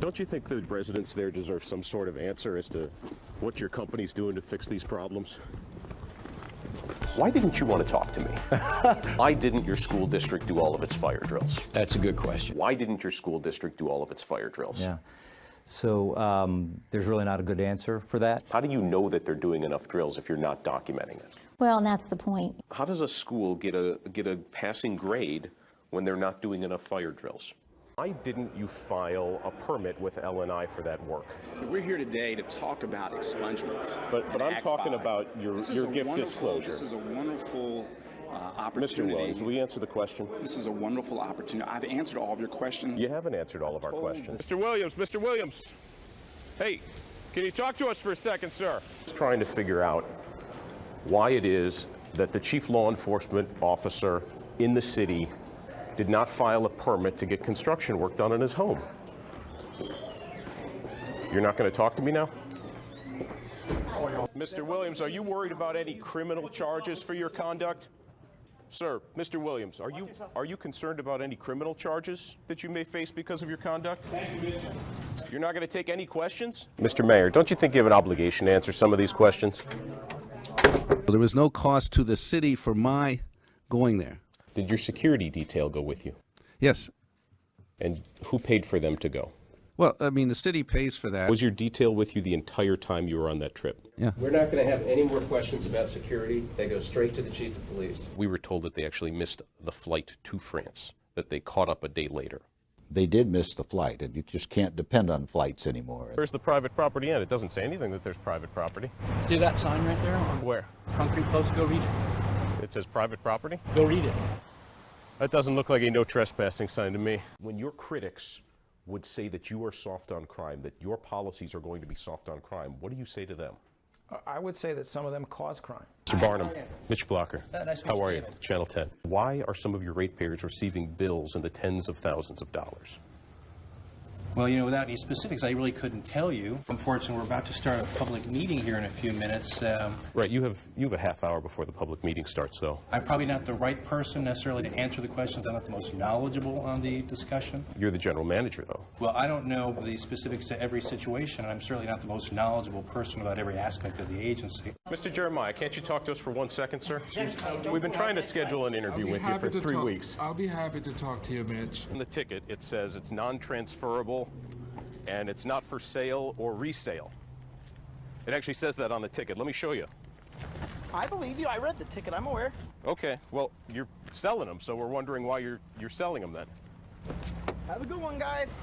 Don't you think the residents there deserve some sort of answer as to what your company's doing to fix these problems? Why didn't you want to talk to me? Why didn't your school district do all of its fire drills? That's a good question. Why didn't your school district do all of its fire drills? Yeah. So there's really not a good answer for that. How do you know that they're doing enough drills if you're not documenting it? Well, and that's the point. How does a school get a passing grade when they're not doing enough fire drills? Why didn't you file a permit with L&I for that work? We're here today to talk about expungements. But I'm talking about your gift disclosure. This is a wonderful opportunity. Mr. Williams, will you answer the question? This is a wonderful opportunity. I've answered all of your questions. You haven't answered all of our questions. Mr. Williams. Hey, can you talk to us for a second, sir? Just trying to figure out why it is that the chief law enforcement officer in the city did not file a permit to get construction work done in his home. You're not going to talk to me now? Mr. Williams, are you worried about any criminal charges for your conduct? Sir, Mr. Williams, are you concerned about any criminal charges that you may face because of your conduct? Thank you, You're not going to take any questions? Mr. Mayor, don't you think you have an obligation to answer some of these questions? There was no cost to the city for my going there. Did your security detail go with you? Yes. And who paid for them to go? Well, I mean, the city pays for that. Was your detail with you the entire time you were on that trip? Yeah. We're not going to have any more questions about security. They go straight to the chief of police. We were told that they actually missed the flight to France, that they caught up a day later. They did miss the flight, and you just can't depend on flights anymore. Where's the private property end? It doesn't say anything that there's private property. See that sign right there? Where? Concrete post, go read it. It says private property? Go read it. That doesn't look like a no trespassing sign to me. When your critics would say that you are soft on crime, that your policies are going to be soft on crime, what do you say to them? I would say that some of them cause crime. Mr. Barnum, Mitch Blacher, Nice to meet how are you. you? Channel 10. Why are some of your ratepayers receiving bills in the tens of thousands of dollars? Well, you know, without any specifics, I really couldn't tell you. Unfortunately, we're about to start a public meeting here in a few minutes. Right, you have a half hour before the public meeting starts, though. I'm probably not the right person necessarily to answer the questions. I'm not the most knowledgeable on the discussion. You're the general manager, though. Well, I don't know the specifics to every situation, and I'm certainly not the most knowledgeable person about every aspect of the agency. Mr. Jeremiah, can't you talk to us for 1 second, sir? We've been trying to schedule an interview with you for 3 weeks. I'll be happy to talk to you, Mitch. In the ticket, it says it's non-transferable and it's not for sale or resale. It actually says that on the ticket. Let me show you. I believe you. I read the ticket. I'm aware. Okay, well, you're selling them, so we're wondering why you're selling them then. Have a good one, guys.